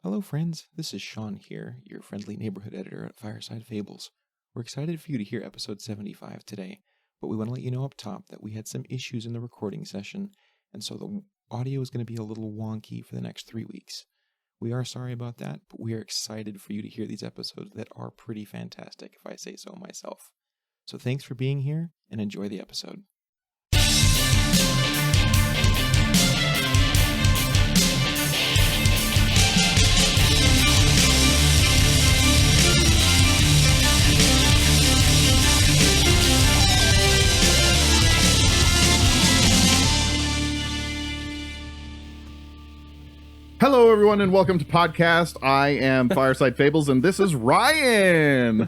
Hello friends, this is Sean here, your friendly neighborhood editor at Fireside Fables. We're excited for you to hear episode 75 today, but we want to let you know up top that we had some issues in the recording session, and so the audio is going to be a little wonky for the next 3 weeks. We are sorry about that, but we are excited for you to hear these episodes that are pretty fantastic, if I say so myself. So thanks for being here, and enjoy the episode. Hello, everyone, and welcome to podcast. I am Fireside Fables, and this is Ryan.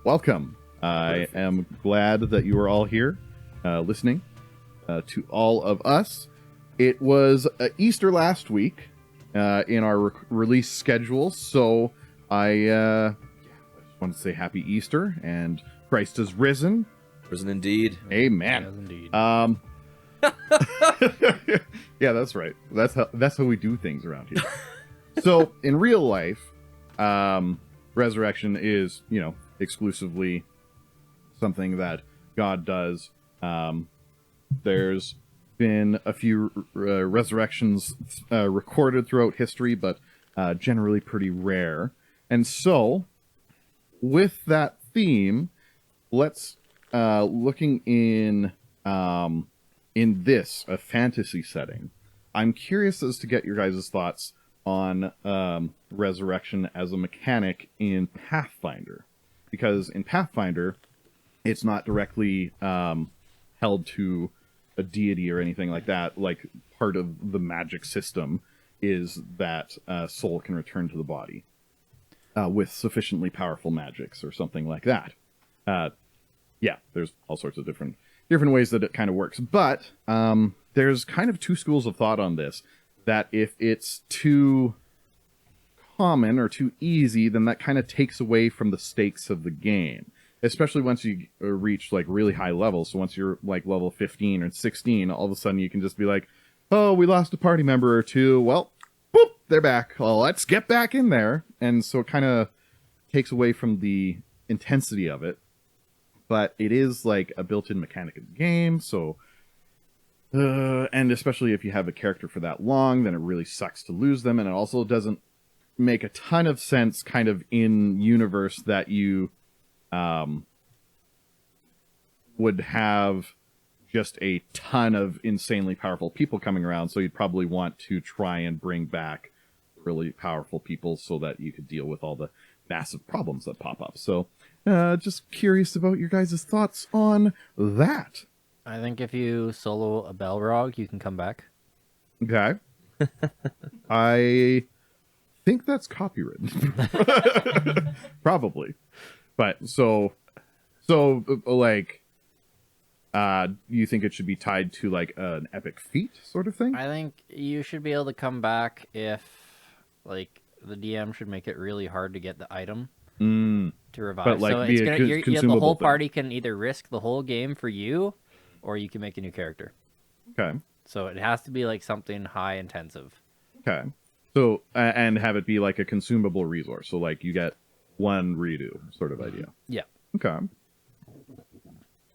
Welcome. I am glad that you are all here listening to all of us. It was Easter last week in our release schedule, so I just want to say Happy Easter, and Christ is risen. Risen indeed. Amen. Yes, indeed. Yeah, that's right. That's how we do things around here. So in real life, resurrection is, exclusively something that God does. There's been a few resurrections recorded throughout history, but generally pretty rare. And so, with that theme, let's looking in this, a fantasy setting, I'm curious as to get your guys' thoughts on resurrection as a mechanic in Pathfinder. Because in Pathfinder, it's not directly held to a deity or anything like that. Like, part of the magic system is that soul can return to the body with sufficiently powerful magics or something like that. Yeah, there's all sorts of different ways that it kind of works. But there's kind of two schools of thought on this, that if it's too common or too easy, then that kind of takes away from the stakes of the game, especially once you reach like really high levels. So once you're like level 15 or 16, all of a sudden you can just be like, oh, we lost a party member or two. Well, boop, they're back. Well, let's get back in there. And so it kind of takes away from the intensity of it. But it is like a built-in mechanic of the game, so and especially if you have a character for that long, then it really sucks to lose them, and it also doesn't make a ton of sense kind of in universe that you would have just a ton of insanely powerful people coming around, so you'd probably want to try and bring back really powerful people so that you could deal with all the massive problems that pop up. So just curious about your guys' thoughts on that. I think if you solo a Balrog, you can come back. Okay. I think that's copywritten. Probably. But so like, you think it should be tied to like an epic feat sort of thing? I think you should be able to come back if, like, the DM should make it really hard to get the item to revive. But, like, so be it's a gonna, the consumable whole thing. party can either risk the whole game for you, or you can make a new character. Okay. So it has to be like something high intensive. Okay. So, and have it be like a consumable resource. So, like, you get one redo sort of idea. Yeah. Okay.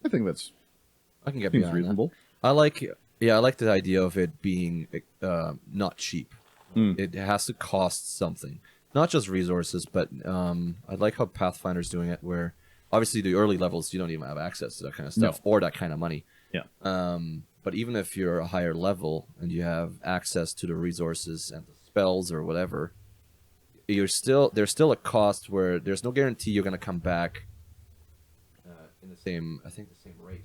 I think that's I can get seems behind reasonable. that. I like the idea of it being not cheap. It has to cost something, not just resources, but I like how Pathfinder's doing it, where obviously the early levels you don't even have access to that kind of stuff or that kind of money. Yeah. But even if you're a higher level and you have access to the resources and the spells or whatever, there's still a cost where there's no guarantee you're going to come back in the same race.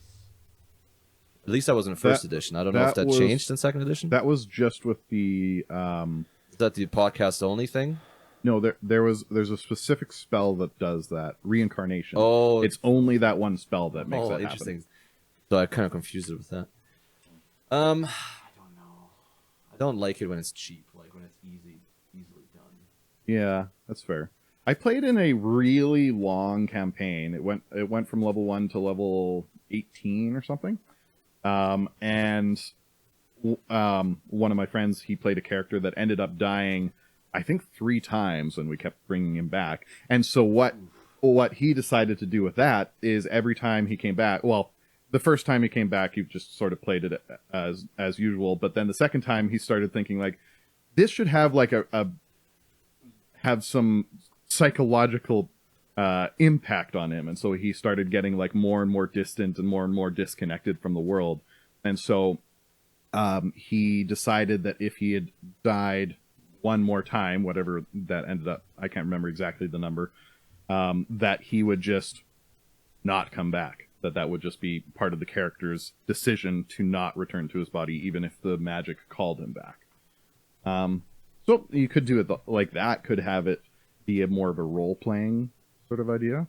At least that was in first edition. I don't know if that changed in second edition. That was just with the Is that the podcast only thing? no, there's a specific spell that does that, reincarnation. Oh, It's only that one spell that makes that interesting. happen. So I kind of confused it with that. I don't know. I don't like it when it's cheap, like when it's easily done. Yeah, that's fair. I played in a really long campaign. It went from level 1 to level 18 or something. And one of my friends, he played a character that ended up dying I think 3 times, and we kept bringing him back. And so what he decided to do with that is every time he came back, well, the first time he came back, he just sort of played it as usual. But then the second time, he started thinking like, this should have like have some psychological impact on him. And so he started getting like more and more distant and more disconnected from the world. And so he decided that if he had died one more time, whatever that ended up, I can't remember exactly the number, that he would just not come back. That would just be part of the character's decision to not return to his body, even if the magic called him back. So you could do it like that, could have it be more of a role-playing sort of idea.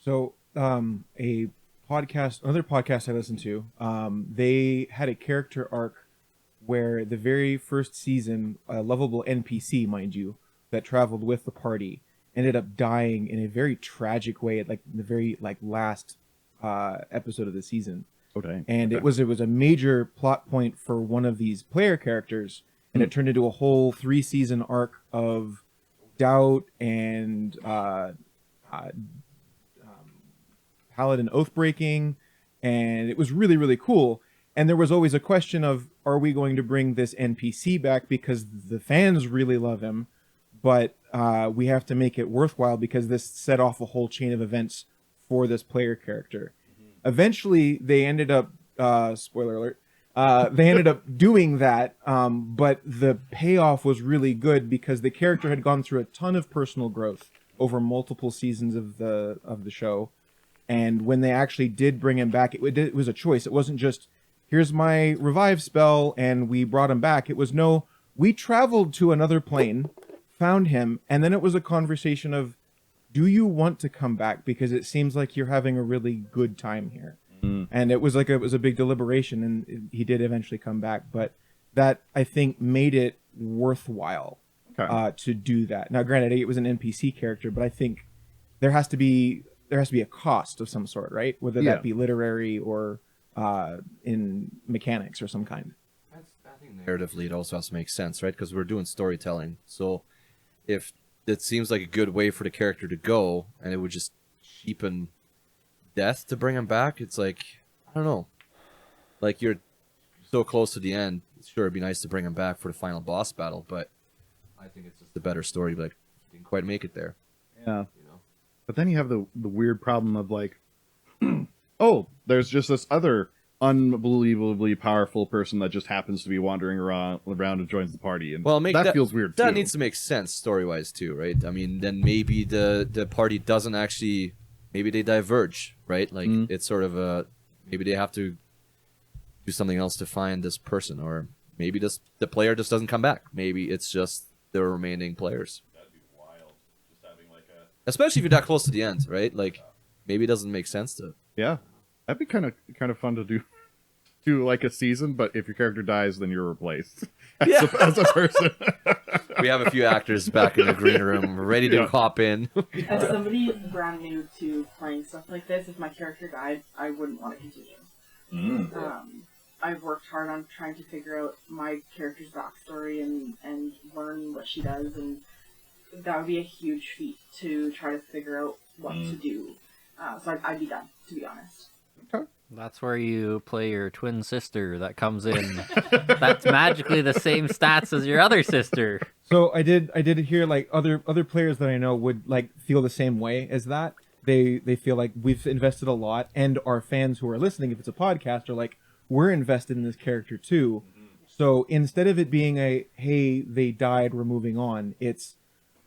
So another podcast I listened to, they had a character arc where the very first season, a lovable NPC, mind you, that traveled with the party ended up dying in a very tragic way at like the very last episode of the season. Okay. And it was a major plot point for one of these player characters, and it turned into a whole 3-season arc of doubt and paladin oath breaking, and it was really, really cool. And there was always a question of, are we going to bring this NPC back because the fans really love him, but we have to make it worthwhile because this set off a whole chain of events for this player character. Eventually, they ended up, spoiler alert, they ended up doing that, but the payoff was really good because the character had gone through a ton of personal growth over multiple seasons of the show. And when they actually did bring him back, it was a choice. It wasn't just, here's my revive spell and we brought him back. It was, no, we traveled to another plane, found him, and then it was a conversation of, do you want to come back? Because it seems like you're having a really good time here. And it was a big deliberation, and he did eventually come back. But that, I think, made it worthwhile to do that. Now, granted, it was an NPC character, but I think there has to be a cost of some sort, right? Whether that be literary or in mechanics or some kind. I think narratively it also has to make sense, right? Because we're doing storytelling. So if it seems like a good way for the character to go, and it would just cheapen death to bring him back, it's like, I don't know. Like, you're so close to the end. Sure, it'd be nice to bring him back for the final boss battle, but I think it's just a better story. Like, didn't quite make it there. Yeah. You know? But then you have the weird problem of like, oh, there's just this other unbelievably powerful person that just happens to be wandering around and joins the party, and that feels weird too. That needs to make sense story-wise too, right? I mean, then maybe the party doesn't actually, maybe they diverge, right? Like it's sort of a, maybe they have to do something else to find this person, or maybe the player just doesn't come back. Maybe it's just the remaining players. That'd be wild, just having like a, especially if you're that close to the end, right? Like maybe it doesn't make sense to. Yeah, that'd be kind of fun to do like a season, but if your character dies, then you're replaced as a person. We have a few actors back in the green room ready to hop in. As somebody brand new to playing stuff like this, if my character died, I wouldn't want to continue. I've worked hard on trying to figure out my character's backstory and learn what she does, and that would be a huge feat to try to figure out what to do. So I'd be done, to be honest. Okay. That's where you play your twin sister that comes in. That's magically the same stats as your other sister. So I did hear like other players that I know would like feel the same way as that. They feel like we've invested a lot, and our fans who are listening, if it's a podcast, are like, we're invested in this character too. So instead of it being a, hey, they died, we're moving on, it's,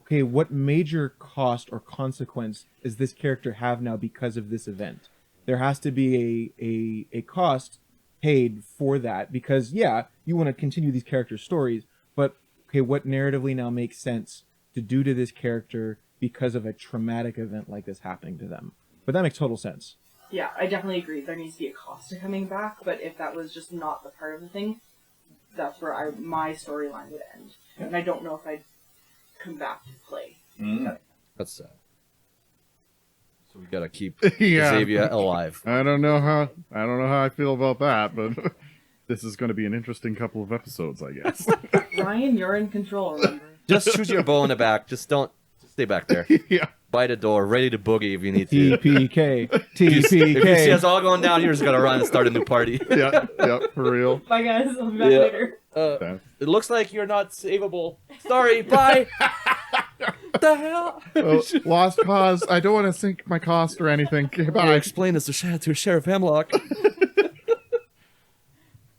okay, what major cost or consequence does this character have now because of this event? There has to be a cost paid for that, because you want to continue these characters' stories, but okay, what narratively now makes sense to do to this character because of a traumatic event like this happening to them? But that makes total sense. Yeah, I definitely agree. There needs to be a cost to coming back, but if that was just not the part of the thing, that's where my storyline would end. Yeah. And I don't know if I'd come back to play. That's sad. So we gotta keep Yeah. Xavier alive. I don't know how I feel about that, but This is going to be an interesting couple of episodes, I guess. Ryan, you're in control, remember? Just shoot your bow in the back. Just stay back there. Yeah. By the door, ready to boogie if you need to. TPK. If you see TPK. us all going down, you're just gonna run and start a new party. Yeah, for real. Bye, guys. I'll be back Yeah. later. Okay. It looks like you're not savable. Sorry, bye. What the hell? Oh, lost cause. I don't want to sink my cost or anything. Okay, I bye. explain this to Sheriff Hemlock.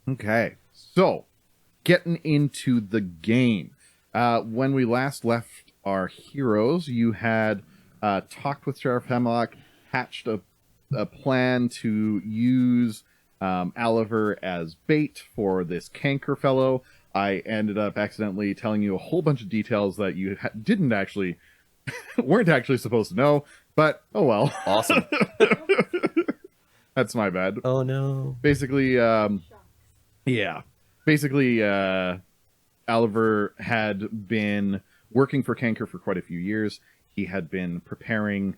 Okay, so getting into the game. When we last left our heroes, you had talked with Sheriff Hemlock, hatched a plan to use Oliver as bait for this canker fellow. I ended up accidentally telling you a whole bunch of details that you didn't actually, weren't actually supposed to know, but oh well. Awesome. That's my bad. Oh no. Basically, yeah. Basically, Oliver had been working for Canker for quite a few years. He had been preparing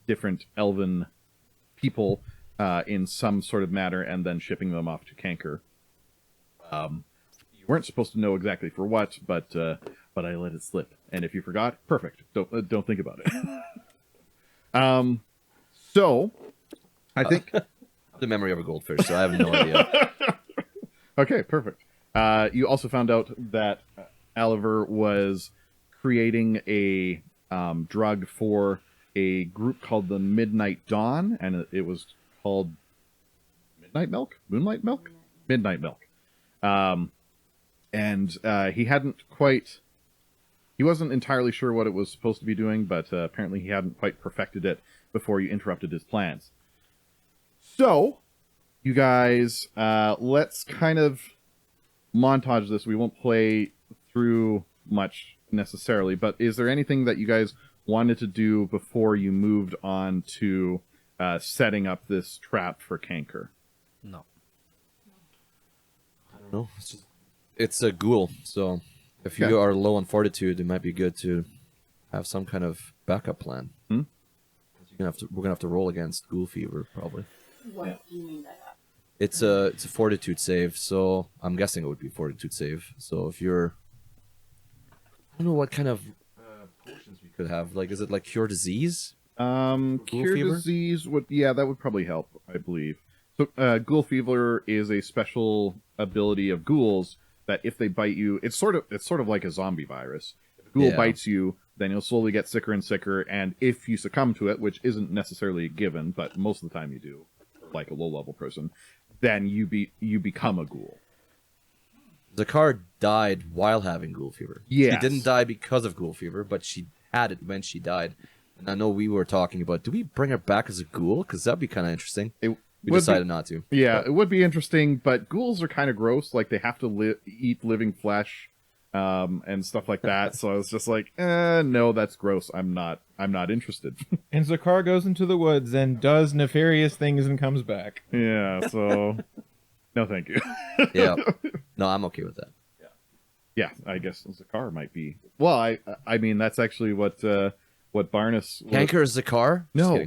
different elven people in some sort of matter and then shipping them off to Canker. You weren't supposed to know exactly for what, but I let it slip. And if you forgot, perfect. Don't think about it. So, I think... The memory of a goldfish, so I have no idea. Okay, perfect. You also found out that Oliver was creating a drug for a group called the Midnight Dawn, and it was called Midnight Milk? Moonlight Milk? Midnight Milk. And he hadn't quite... He wasn't entirely sure what it was supposed to be doing, but apparently he hadn't quite perfected it before you interrupted his plans. So, you guys, let's kind of montage this. We won't play through much necessarily, but is there anything that you guys wanted to do before you moved on to setting up this trap for Canker? No. I don't know. It's a ghoul, so if Yeah. you are low on fortitude, it might be good to have some kind of backup plan. Hmm? We're gonna have to roll against ghoul fever probably. What do you mean by that? It's a fortitude save, so I'm guessing it would be fortitude save. So if you're, I don't know what kind of potions we could have. Like, is it like cure disease? Cure fever? disease would, yeah, that would probably help, I believe. So, ghoul fever is a special ability of ghouls that if they bite you, it's sort of like a zombie virus. If a ghoul Yeah. bites you, then you'll slowly get sicker and sicker, and if you succumb to it, which isn't necessarily a given, but most of the time you do, like a low-level person, then you become a ghoul. Zakar died while having ghoul fever. Yes. She didn't die because of ghoul fever, but she had it when she died. And I know we were talking about, do we bring her back as a ghoul? Because that'd be kind of interesting. It We would decided be- not to. Yeah, it would be interesting, but ghouls are kind of gross. Like, they have to eat living flesh and stuff like that. So I was just like, no, that's gross. I'm not interested. And Zakar goes into the woods and does nefarious things and comes back. Yeah, so no, thank you. Yeah. No, I'm okay with that. Yeah, I guess Zakar might be. Well, I mean, that's actually what Barnes. Canker is Zakar? Just No,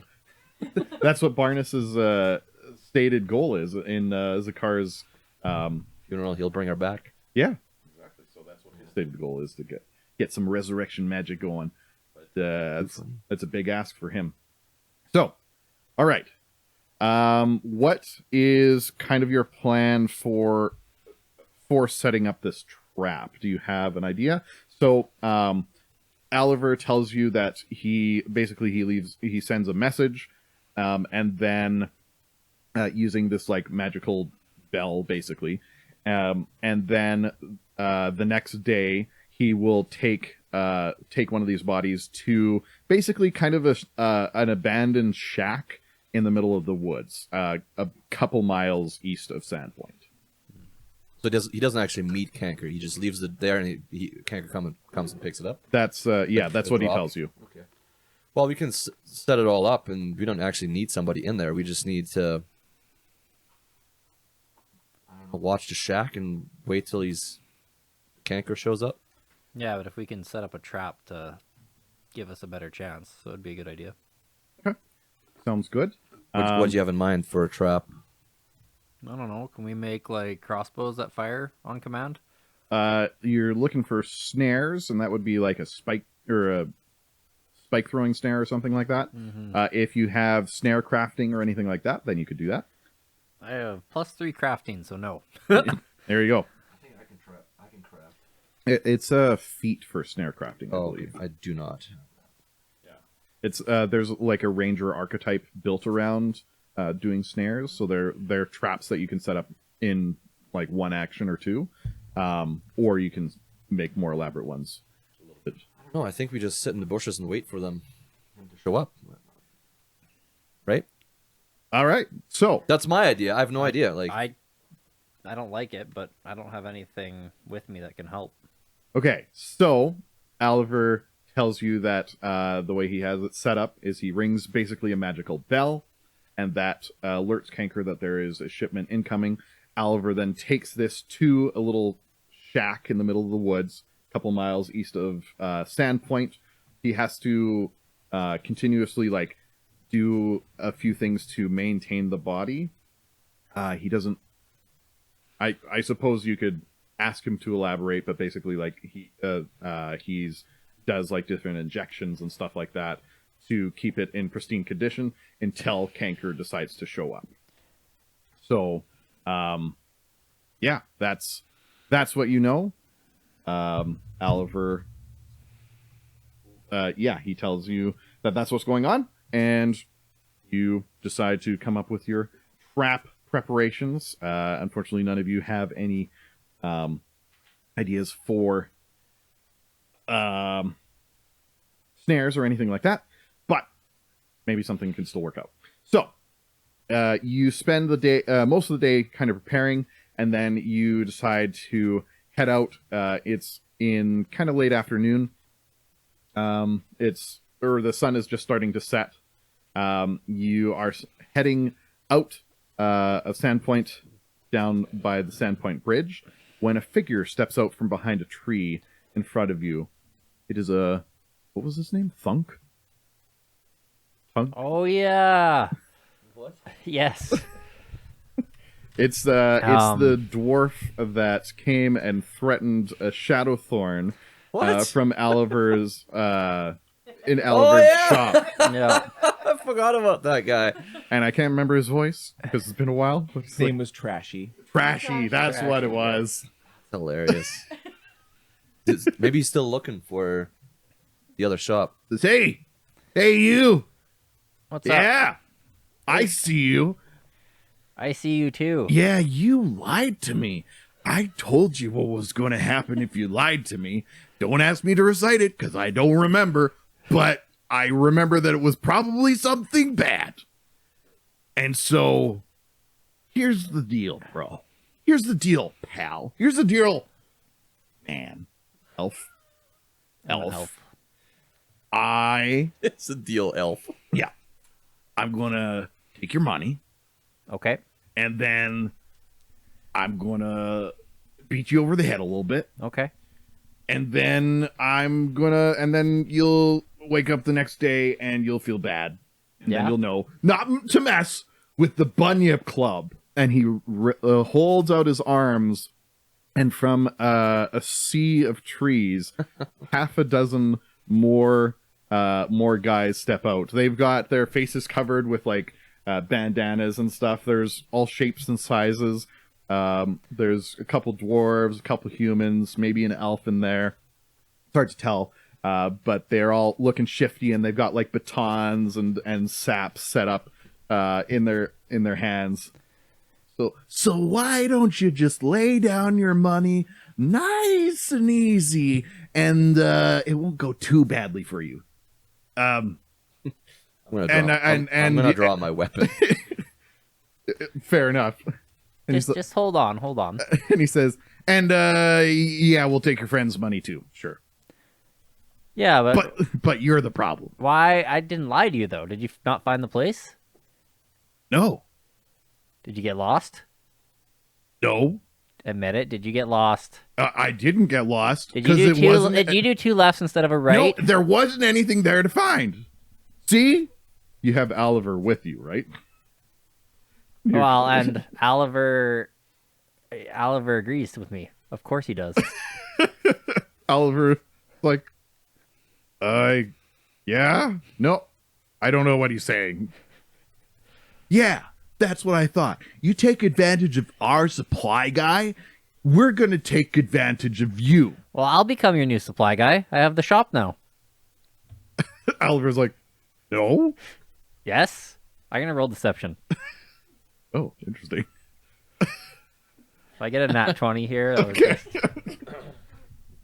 kidding. that's what Barnes's stated goal is in Zakar's. Funeral, he'll bring her back. Yeah, exactly. So that's what his stated goal is, to get some resurrection magic going. But that's a big ask for him. So, all right. What is kind of your plan for setting up this trap? Do you have an idea? So, Oliver tells you that he sends a message, and then using this like magical bell, basically, and then the next day he will take one of these bodies to basically kind of an abandoned shack in the middle of the woods, a couple miles east of Sandpoint. So he doesn't actually meet Canker. He just leaves it there, and Canker comes and picks it up. That's that's what he drop. tells you. Okay. Well, we can set it all up, and we don't actually need somebody in there. We just need to watch the shack and wait till Canker shows up. Yeah, but if we can set up a trap to give us a better chance, so it'd be a good idea. Sounds good. What do you have in mind for a trap? I don't know. Can we make like crossbows that fire on command? You're looking for snares, and that would be like a spike or a spike throwing snare or something like that. If you have snare crafting or anything like that, then you could do that. I have +3 crafting, so no. There you go. I think I can craft. It's a feat for snare crafting, I Oh, believe. I do not. It's there's like a ranger archetype built around doing snares, so they're traps that you can set up in like one action or two, or you can make more elaborate ones. A little bit. No, I think we just sit in the bushes and wait for them to show up. Right? All right, so That's my idea. I have no idea. Like, I don't like it, but I don't have anything with me that can help. okay, so Oliver tells you that the way he has it set up is he rings basically a magical bell, and that alerts Kanker that there is a shipment incoming. Oliver then takes this to a little shack in the middle of the woods, a couple miles east of Sandpoint. He has to continuously like do a few things to maintain the body. He doesn't. I suppose you could ask him to elaborate, but basically, like he's does like different injections and stuff like that to keep it in pristine condition until Kanker decides to show up. So, yeah, that's what you know. Oliver, yeah, he tells you that that's what's going on, and you decide to come up with your trap preparations. Unfortunately, none of you have any ideas for snares or anything like that, but maybe something can still work out. So you spend the day, most of the day, kind of preparing, and then you decide to head out. It's in kind of late afternoon. The sun is just starting to set. You are heading out of Sandpoint down by the Sandpoint Bridge when a figure steps out from behind a tree in front of you. It is a... What was his name? Thunk? Oh yeah. What? Yes. It's the dwarf that came and threatened a Shadowthorn from Oliver's in Oliver's shop. Yeah. I forgot about that guy. And I can't remember his voice because it's been a while. But His name was Trashy. Trashy, that's what it was. Hilarious. Maybe he's still looking for the other shop. Says, hey you. What's up? Yeah, I see you. I see you too. Yeah, you lied to me. I told you what was going to happen if you lied to me. Don't ask me to recite it because I don't remember, but I remember that it was probably something bad. And so, here's the deal, bro. Here's the deal, pal. Here's the deal, man. Elf. It's a deal, elf. Yeah. I'm going to take your money, Okay. and then I'm going to beat you over the head a little bit. Okay. And then and then you'll wake up the next day and you'll feel bad. And then Yeah. you'll know not to mess with the Bunyip Club. And he holds out his arms, and from a sea of trees, half a dozen more guys step out. They've got their faces covered with like bandanas and stuff. There's all shapes and sizes. There's a couple dwarves, a couple humans, maybe an elf in there. It's hard to tell, but they're all looking shifty, and they've got like batons and saps set up in their hands. So why don't you just lay down your money nice and easy, and it won't go too badly for you. I'm gonna draw my weapon. Fair enough. And Just hold on. and he says, and yeah, we'll take your friend's money too. Sure. Yeah, but But you're the problem. why? I didn't lie to you though. Did you not find the place? No. Did you get lost? No. Admit it. Did you get lost? I didn't get lost. Did you 'cause do it wasn't- Did you do two lefts instead of a right? No, there wasn't anything there to find. See? You have Oliver with you, right? Well, and Oliver agrees with me. Of course he does. Oliver, like, yeah? No, I don't know what he's saying. Yeah, that's what I thought. You take advantage of our supply guy, we're gonna take advantage of you. Well, I'll become your new supply guy. I have the shop now. Oliver's like, no? Yes? I'm gonna roll deception. Oh, interesting. If I get a nat 20 here, that was just...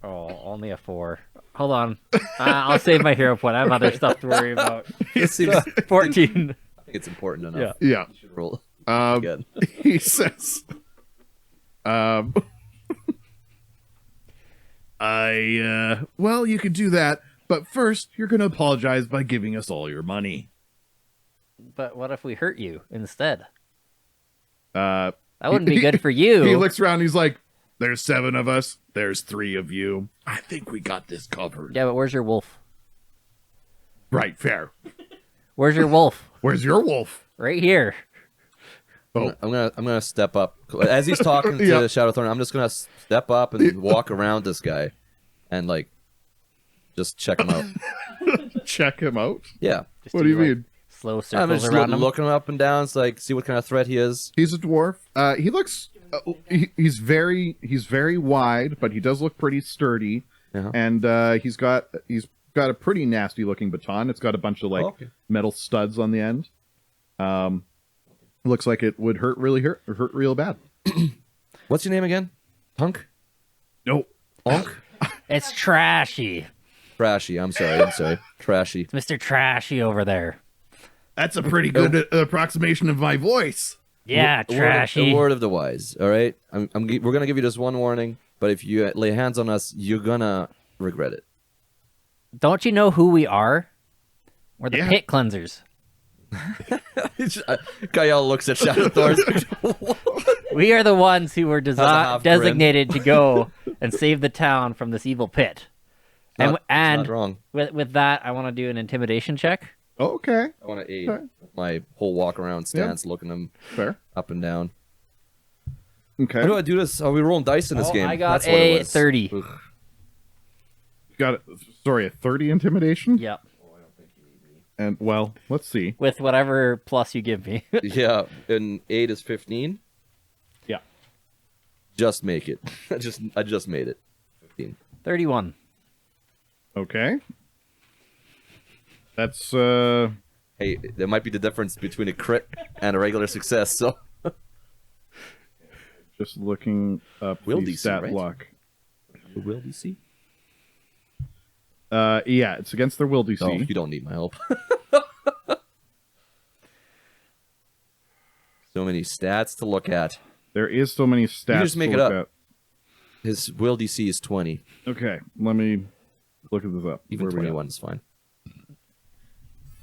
Oh, only a 4. Hold on. I'll save my hero point. I have other stuff to worry about. It seems 14. I think it's important enough. Yeah. You should roll. Um, he says, well, you can do that, but first you're going to apologize by giving us all your money. But what if we hurt you instead? That That wouldn't be good for you. He looks around, he's like, there's 7 of us, there's 3 of you. I think we got this covered. Yeah, but where's your wolf? Right, fair. Where's your wolf? Where's your wolf? Right here. Oh, I'm gonna step up as he's talking to Yeah. Shadowthorn. I'm just gonna step up and walk around this guy, and like, just check him out. check him out? Yeah, Just What do you like, mean? Slow I'm circles just around him. looking him up and down. It's like, see what kind of threat he is. He's a dwarf. He looks, he's very wide, but he does look pretty sturdy. Uh-huh. And he's got a pretty nasty looking baton. It's got a bunch of like Okay. metal studs on the end. Looks like it would hurt real bad. What's your name again? Punk? No. Punk? It's Trashy. Trashy. I'm sorry. Trashy. It's Mr. Trashy over there. That's a pretty good approximation of my voice. Yeah, Trashy. A word of the wise. All right. We're gonna give you this one warning, but if you lay hands on us, you're gonna regret it. Don't you know who we are? We're the Yeah. pit cleansers. Kyle looks at Shadowthorn. We are the ones who were half grin. designated to go and save the town from this evil pit. Not And wrong. with that, I want to do an intimidation check. Okay. I want to aid Okay. my whole walk around stance, looking him Fair. up and down. Okay. How do I do this? Are we rolling dice in this game? I got That's what it a was. 30. Ugh. Got it. Sorry, a 30 intimidation? Yep. And well, let's see. With whatever plus you give me. Yeah, and 8 is 15. Yeah. Just make it. I just made it. 15. 31. Okay. That's Hey, there might be the difference between a crit and a regular success. So just looking up Will the DC, stat right? block. will DC? Yeah, it's against their will DC. No, you don't need my help. So many stats to look at. There is so many stats. just make to it look up. His will DC is 20. at. Okay, let me look at this up. Even Where we at? 21 is fine.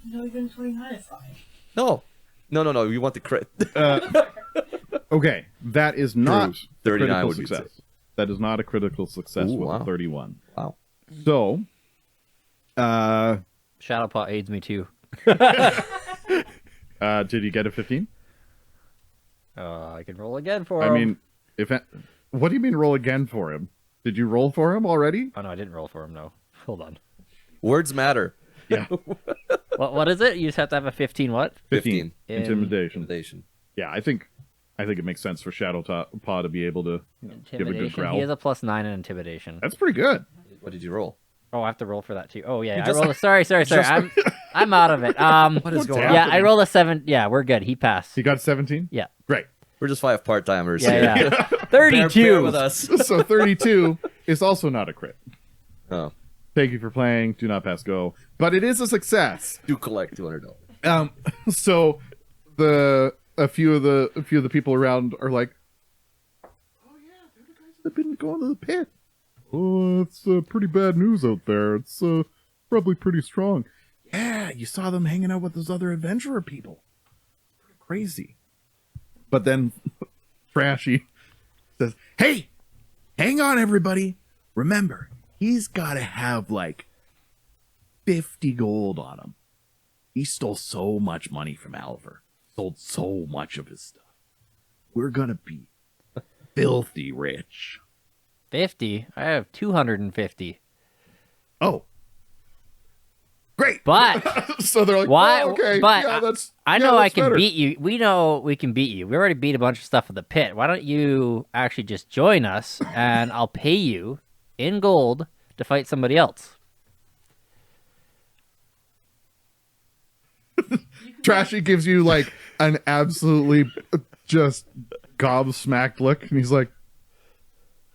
No, even 29 is fine. No. You want the crit. Okay, that is not True. a 39 critical would be success. That is not a critical success Ooh, with wow. 31. Wow. So, Shadowpaw aids me too. did you get a 15? I can roll again for I him. mean, what do you mean roll again for him? Did you roll for him already? Oh no, I didn't roll for him. No, hold on. Words matter. Yeah, What is it? You just have to have a 15. What? 15. Intimidation. Intimidation. Yeah, I think it makes sense for Shadowpaw to be able to give a good Intimidation. growl. He has a +9 in intimidation. That's pretty good. What did you roll? Oh, I have to roll for that too. Oh yeah, I just- rolled. Sorry. I'm out of it. What is going Yeah, on? I rolled a 7. Yeah, we're good. He passed. You got 17? Yeah. Great. We're just 5 part-timers. Yeah, here. yeah. Bear 32. with us. So 32 is also not a crit. Oh. Thank you for playing. Do not pass go. But it is a success. Do collect $200. So a few of the people around are like, "Oh yeah, they're the guys that have been going to the pit. Oh, it's pretty bad news out there. It's probably pretty strong. Yeah, you saw them hanging out with those other adventurer people. Pretty crazy." But then Trashy says, "Hey, hang on, everybody. Remember, he's got to have like 50 gold on him. He stole so much money from Oliver. Sold so much of his stuff. we're gonna be filthy rich. 50? I have 250. Oh, great! But So they're like, why? "Oh, okay, But yeah, that's. I yeah, know I that's can better." beat you. We know we can beat you. We already beat a bunch of stuff at the pit. Why don't you actually just join us, and I'll pay you in gold to fight somebody else? Trashy gives you like an absolutely just gobsmacked look, and he's like,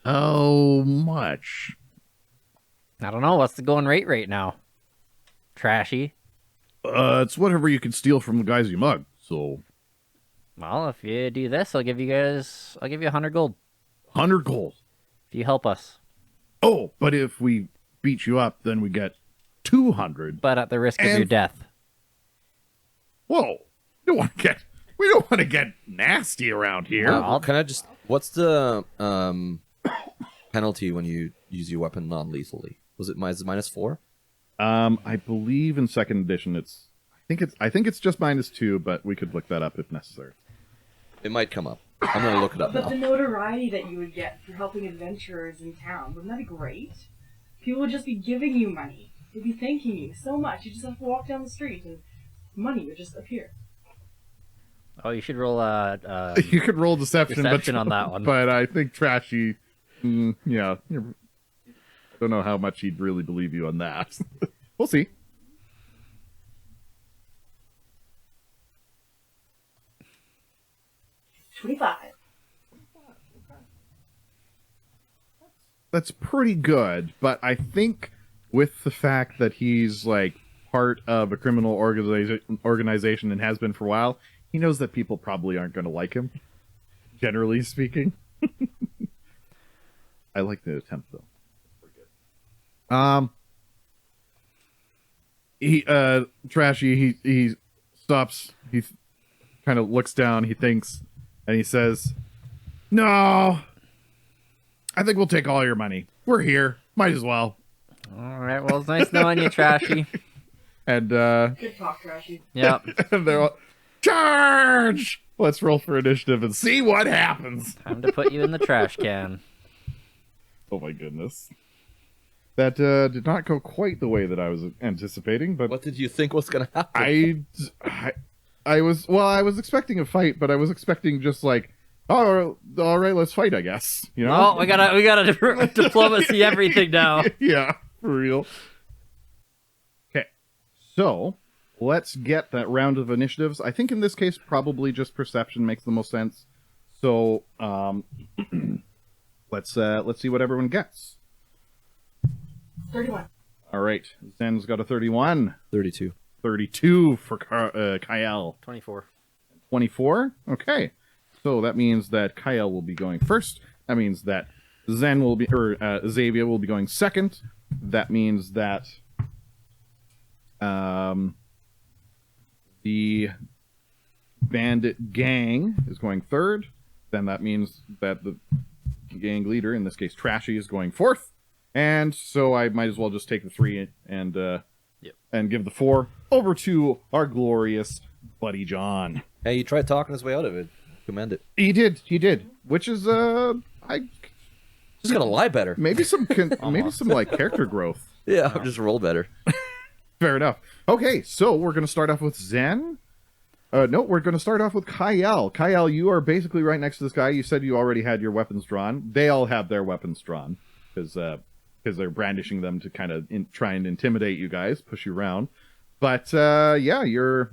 "How much?" I don't know. What's the going rate right now? Trashy. It's whatever you can steal from the guys you mug. So Well, if you do this, I'll give you 100 gold 100 gold. if you help us, Oh, but if we beat you up, then we get 200. but at the risk of And- your death. Whoa! We don't want to get nasty around here. Well, Can I just? What's the penalty when you use your weapon non-lethally? Was it -4? I believe in second edition I think it's just -2, but we could look that up if necessary. It might come up. I'm gonna look it up But the now. notoriety that you would get for helping adventurers in town, wouldn't that be great? People would just be giving you money. They'd be thanking you so much. You just have to walk down the street and money would just appear. oh, you should roll a. You could roll deception On that one. But I think Trashy, yeah, I don't know how much he'd really believe you on that. We'll see. $25. That's pretty good, but I think with the fact that he's like part of a criminal organization and has been for a while, he knows that people probably aren't going to like him, generally speaking. I like the attempt though. Trashy, he stops, he kind of looks down, he thinks, and he says, "No, I think we'll take all your money. We're here. Might as well." All right. Well, it's nice knowing you, Trashy. And Good talk, Trashy. Yep. and they're all, "Charge! Let's roll for initiative and see what happens." Time to put you in the trash can. Oh my goodness. That did not go quite the way that I was anticipating, but What did you think was gonna happen? I was expecting a fight, but I was expecting just like, "Oh, all right, let's fight," I guess. You know? Oh, we gotta diplomacy everything now. Yeah, for real. Okay, so let's get that round of initiatives. I think in this case, probably just perception makes the most sense. So, let's see what everyone gets. 31. All right, Zen's got a 31, 32. 32 for Kyle, 24. 24. Okay, so that means that Kyle will be going first. That means that Zen will be, or Xavier will be going second. That means that the bandit gang is going third. Then that means that the gang leader, in this case Trashy, is going fourth. And so I might as well just take the 3 and give the 4 over to our glorious Buddy John. Hey, he tried talking his way out of it. Commend it. He did. Which is Just gonna lie better. maybe some like character growth. Yeah, I'll just roll better. Fair enough. Okay, so we're gonna start off with Zen. No, we're gonna start off with Kyle. Kyle, you are basically right next to this guy. You said you already had your weapons drawn. They all have their weapons drawn because they're brandishing them to kind of try and intimidate you guys, push you around. But yeah, you're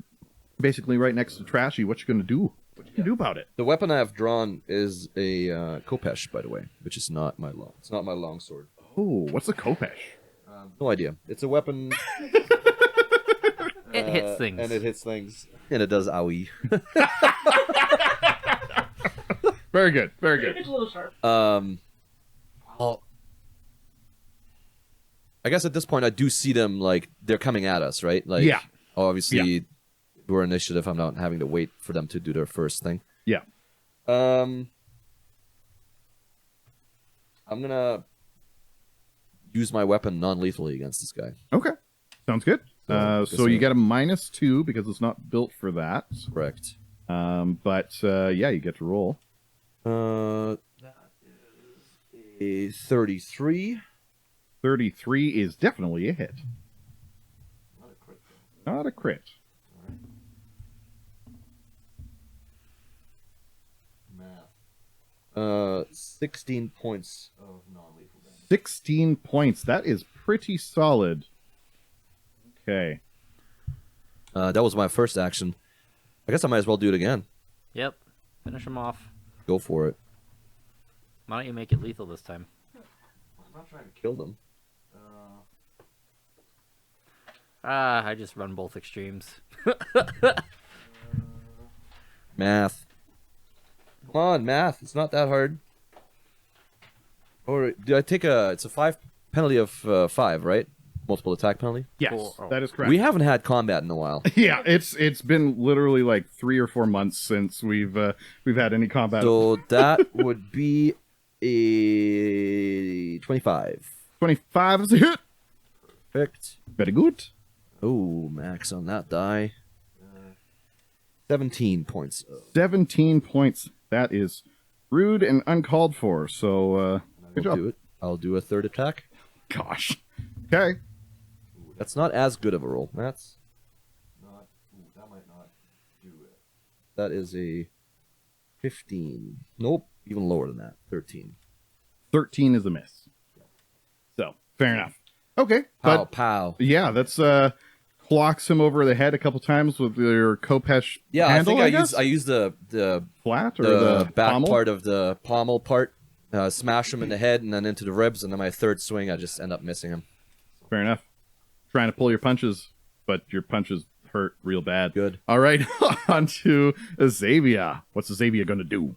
basically right next to Trashy. What you gonna do? What you gonna do about it? The weapon I have drawn is a Kopesh, by the way, which is not my long. It's not my long sword. Oh, what's a Kopesh? No idea. It's a weapon. It hits things. And it hits things. And it does owie. Very good. Very good. It's a little sharp. Well, I guess at this point I do see them like they're coming at us, right? Like, Yeah. Obviously, we're initiative. I'm not having to wait for them to do their first thing. Yeah. I'm gonna use my weapon non-lethally against this guy. Okay. Sounds good. So you get a -2 because it's not built for that. Correct. But yeah, you get to roll. That is a 33. 33 is definitely a hit. Not a crit. Not a crit. Math. 16 points of non-lethal damage. 16 points. That is pretty solid. Okay. That was my first action. I guess I might as well do it again. Yep. Finish him off. Go for it. Why don't you make it lethal this time? I'm not trying to kill them. I just run both extremes. Math. Come on, math. It's not that hard. Or do I take a... It's a 5 penalty of 5, right? Multiple attack penalty? Yes, Oh. that is correct. We haven't had combat in a while. Yeah, it's been literally like 3 or 4 months since we've had any combat. So that would be a 25. 25 is a hit. Perfect. Very good. Oh, max on that die. 17 points. 17 points. That is rude and uncalled for. So good job. Do it. I'll do a third attack. Gosh. Okay. That's not as good of a roll. That's not. Ooh, that might not do it. That is a 15. Nope. Even lower than that. 13. 13 is a miss. So fair enough. Okay. Pow, But pow. yeah, that's clocks him over the head a couple times with your Kopesh Yeah, handle, I guess? think I use the flat or the the back pommel? part of the pommel part, smash him in the head and then into the ribs, and then my third swing I just end up missing him. Fair enough. Trying to pull your punches, but your punches hurt real bad. Good. All right, on to Xavier. What's Xavier going to do?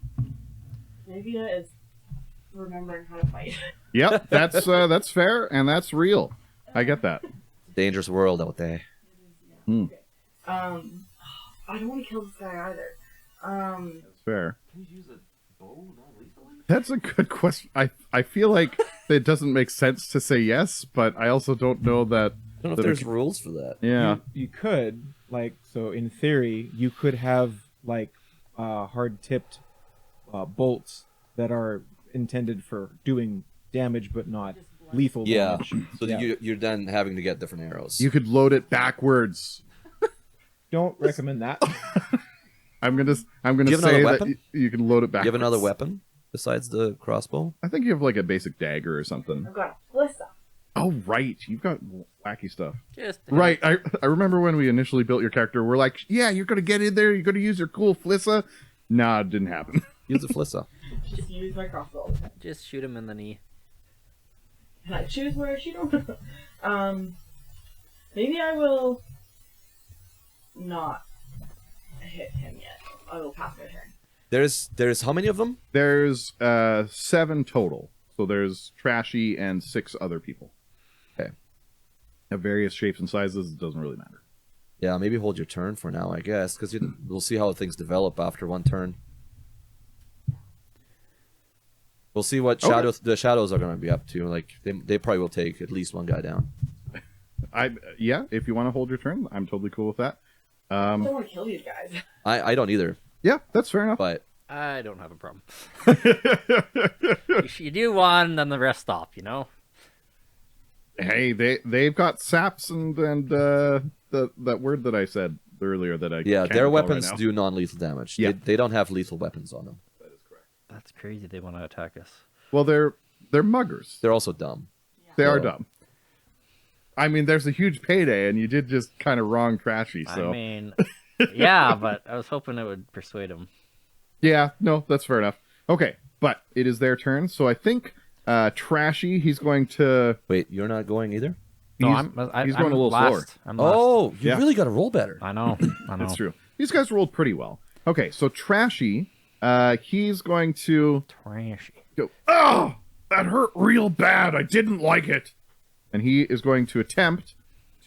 Xavier is remembering how to fight. Yep, that's fair and that's real. I get that. Dangerous world out there. Okay. I don't want to kill this guy either. That's fair. Can you use a bow non-lethally? That's a good question. I feel like it doesn't make sense to say yes, but I also don't know that. I don't know if there's rules for that. Yeah. You could, like, so in theory, you could have, like, hard-tipped bolts that are intended for doing damage but not lethal Yeah. damage. So Yeah. you're then having to get different arrows. You could load it backwards. Don't recommend that. I'm gonna Do you have say another that weapon? you can load it Do backwards. you have another weapon besides the crossbow? I think you have like a basic dagger or something. I've got a Flissa. Oh right, you've got wacky stuff. Just Right, I remember when we initially built your character, we're like, yeah, you're gonna get in there, you're gonna use your cool Flissa. Nah, it didn't happen. Use the Flissa. Just use my crossbow. Just shoot him in the knee. Can I choose where I shoot him? Maybe I will not hit him yet. I will pass my turn. There's how many of them? There's 7 total. So there's Trashy and 6 other people. Okay. Of various shapes and sizes, it doesn't really matter. Yeah, maybe hold your turn for now, I guess, because we'll see how things develop after one turn. We'll see what Okay. the shadows are going to be up to. Like they probably will take at least one guy down. Yeah, if you want to hold your turn, I'm totally cool with that. I don't want to kill these guys. I don't either, Yeah, that's fair enough. but I don't have a problem. You do one, then the rest stop, you know? Hey, they've got saps and that word that I said earlier that I yeah, can't their recall weapons right now. do non-lethal damage. Yeah. They don't have lethal weapons on them. That's crazy they want to attack us. Well, they're muggers. They're also dumb. They are So- dumb. I mean, there's a huge payday, and you did just kind of wrong Trashy. So I mean, yeah, but I was hoping it would persuade him. yeah, no, that's fair enough. Okay, but it is their turn, so I think Trashy, he's going to. Wait, you're not going either? No, he's, I'm he's going I'm a little last. slower. I'm last. Oh, you Yeah. really got to roll better. I know. I know. That's true. These guys rolled pretty well. Okay, so Trashy, he's going to Trashy. go. Oh, that hurt real bad. I didn't like it. And he is going to attempt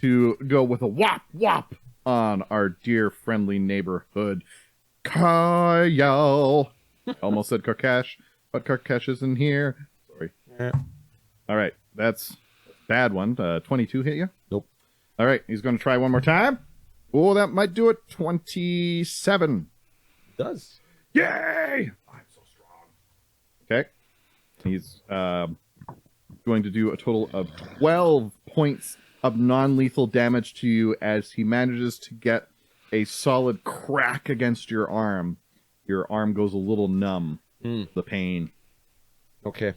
to go with a whop whop on our dear friendly neighborhood Kyle. I almost said Karkash, but Karkash isn't here. Sorry. Yeah. All right, that's a bad one. 22 hit you? Nope. All right, he's going to try one more time. Oh, that might do it. 27. It does. Yay! I'm so strong. He's going to do a total of 12 points of non-lethal damage to you as he manages to get a solid crack against your arm. Your arm goes a little numb. The pain. Okay.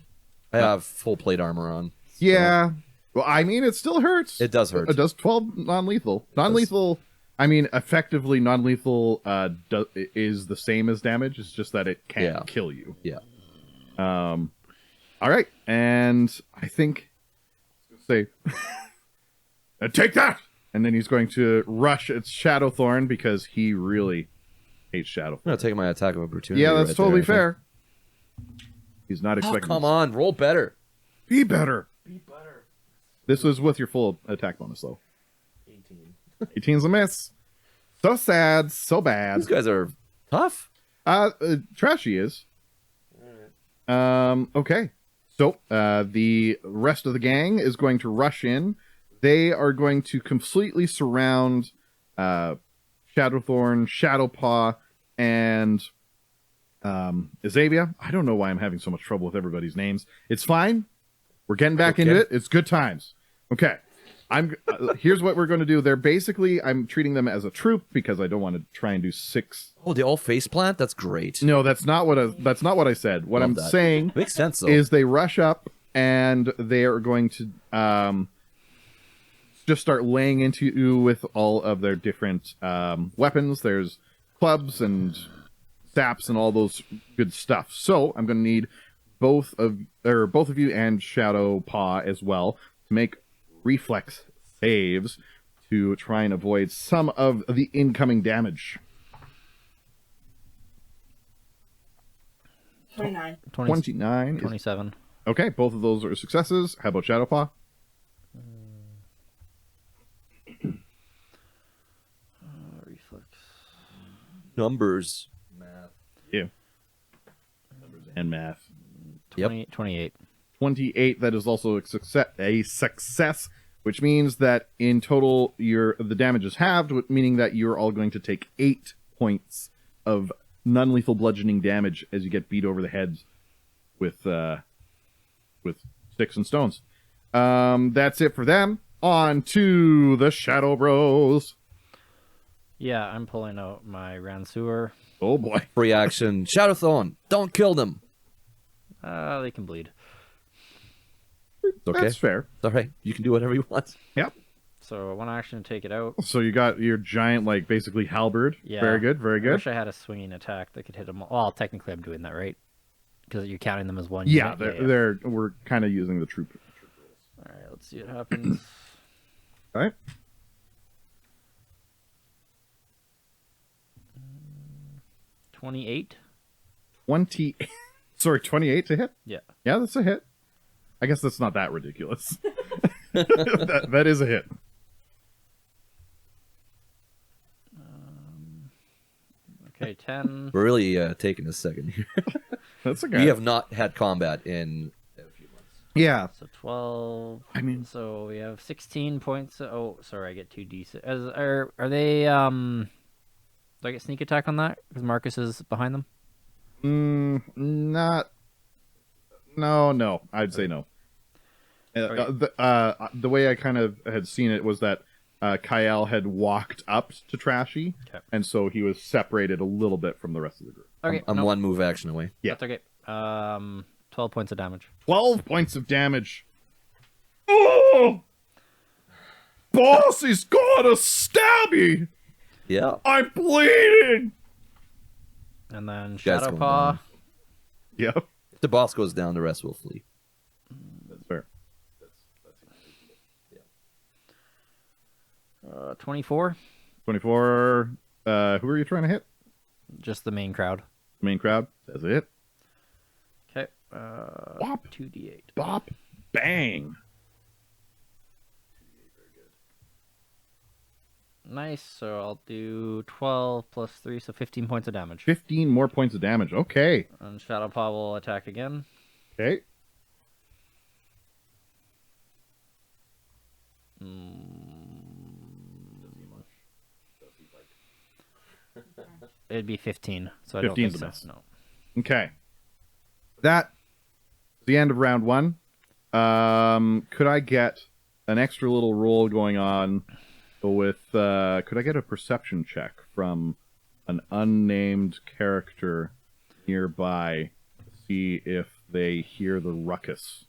I have full plate armor on. Yeah. Well, I mean, it still hurts. It does hurt. It does 12 non-lethal. Non-lethal, I mean, effectively, non-lethal is the same as damage. It's just that it can't kill you. Yeah. All right. And I think, say, take that! And then he's going to rush at Shadowthorn because he really hates Shadowthorn. I'm going to take my attack of opportunity. Yeah, that's right totally there, fair. He's not expecting. Come on, roll better. Be better. This was with your full attack bonus, though. 18. 18's a miss. So sad, so bad. These guys are tough. Trashy is. Okay. So, the rest of the gang is going to rush in. They are going to completely surround Shadowthorn, Shadowpaw, and Azavia. I don't know why I'm having so much trouble with everybody's names. It's fine. We're getting back into it. It's good times. Okay. Here's what we're going to do. They're basically, I'm treating them as a troop because I don't want to try and do 6. Oh, they all face plant? That's great. No, that's not what I said. What Love I'm that. saying Makes sense, though. is they rush up and they are going to just start laying into you with all of their different weapons. There's clubs and saps and all those good stuff. So I'm going to need both of you and Shadowpaw as well to make reflex saves to try and avoid some of the incoming damage. 29. 29 is 27. okay. Both of those are successes. How about Shadowpaw? Reflex. Numbers. You. Numbers and math. 28. 28. That is also a success, which means that in total the damage is halved, meaning that you're all going to take 8 points of non-lethal bludgeoning damage as you get beat over the heads with sticks and stones. That's it for them. On to the Shadow Bros. Yeah, I'm pulling out my Ransuer. Oh boy. Free action. Shadowthorn. Don't kill them. They can bleed. It's okay. That's fair. It's all right. You can do whatever you want. Yep. So one action to take it out. So you got your giant, like, basically halberd. Yeah. Very good, very I good. wish I had a swinging attack that could hit them. Well, technically I'm doing that, right? Because you're counting them as one. Yeah, unit? we're kind of using the troop. All right, let's see what happens. All right. 28. 28 to hit? Yeah. Yeah, that's a hit. I guess that's not that ridiculous. that is a hit. Okay, 10. We're really taking a second here. That's okay. We have not had combat in a few months. Yeah. So 12. I mean, So we have 16 points. Oh, sorry, I get 2d6. Are they do I get sneak attack on that? Because Marcus is behind them? not. No. I'd say no. The way I kind of had seen it was that Kyle had walked up to Trashy, Okay. and so he was separated a little bit from the rest of the group. Okay, I'm no, one move action away. Yeah. That's okay. 12 points of damage. 12 points of damage. Oh! Boss, he's got a stabby! Yeah. I'm bleeding! And then That's going Shadowpaw. down. Yep. If the boss goes down, the rest will flee. That's fair. 24. 24. Who are you trying to hit? Just the main crowd. Main crowd. That's it. Okay. Bop. 2d8. Bop. Bang. Nice. So I'll do 12 plus 3, so 15 points of damage. 15 more points of damage. Okay. And Shadowpaw will attack again. Okay. It'd be 15, so I don't 15's think a so. miss. No. Okay. That the end of round 1. Could I get an extra little roll going on with, could I get a perception check from an unnamed character nearby to see if they hear the ruckus?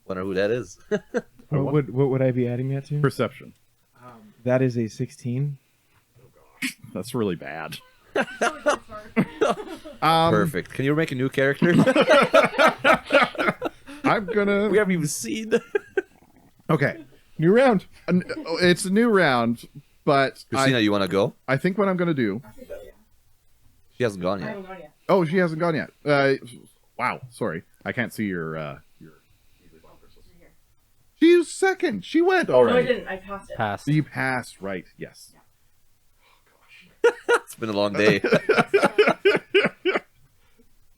Wonder who that is. What would I be adding that to? Perception. That is a 16. That's really bad. Perfect. Can you make a new character? I'm gonna... We haven't even seen. Okay. New round. It's a new round, but Christina, you want to go? I think what I'm gonna do... I think so, yeah. She hasn't gone I yet. haven't gone yet. Oh, she hasn't gone yet. Wow, sorry. I can't see your... Right here. She was second. She went No, I already. didn't. I passed it. Pass. You passed, right? Yes. It's been a long day.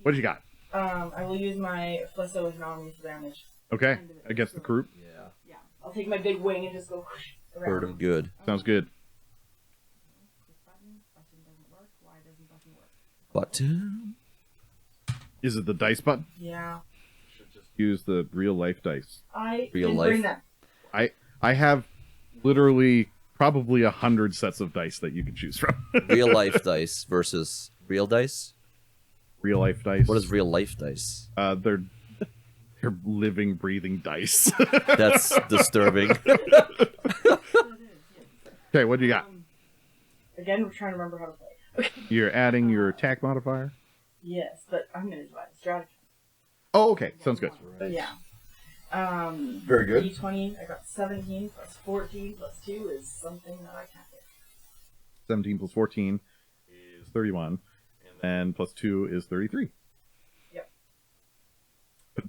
What do you got? I will use my Flesso with non-lethal damage. Okay, against the group. Yeah. Yeah. I'll take my big wing and just go whoosh around. Heard him good. Sounds good. Click button. Button doesn't work. Why doesn't button work? Button. Is it the dice button? Yeah. Use the real life dice. I Real didn't life? bring them. I have literally probably 100 sets of dice that you can choose from. Real life dice versus real dice. Real life dice. What is real life dice? They're living, breathing dice. That's disturbing. Okay, what do you got? Again, we're trying to remember how to play. You're adding your attack modifier. Yes, but I'm going to divide the strategy. Oh, okay, sounds good. Yeah. Very good. D20, I got 17 plus 14 plus 2 is something that I can't get. 17 plus 14 is 31, and then plus 2 is 33. Yep.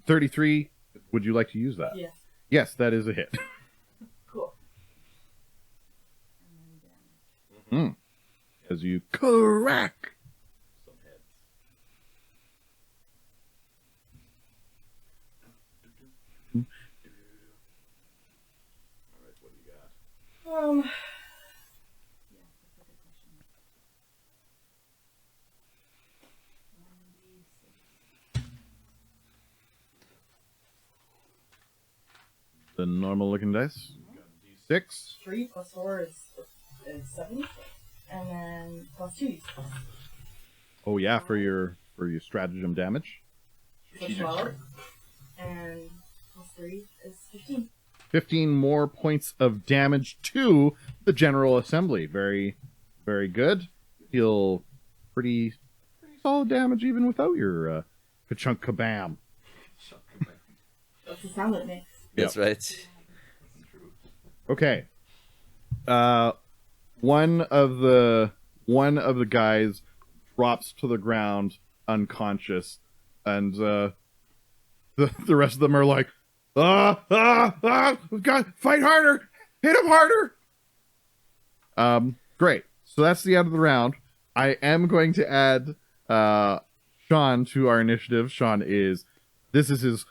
33. Would you like to use that? Yes. Yes, that is a hit. Cool. As you crack some heads. All right, what do you got? Yeah, that's a good question. 96. The normal looking dice. You got D6. 3 plus 4 is 7. And then plus 2 is Oh yeah, for your stratagem damage. 12. And plus 3 is 15. 15 more points of damage to the General Assembly. Very, very good. Feel pretty solid damage even without your ka-chunk kabam. That's the sound it makes. That's right. Okay. One of the guys drops to the ground unconscious, and the rest of them are like, God, fight harder, hit him harder. Great. So that's the end of the round. I am going to add Sean to our initiative. This is his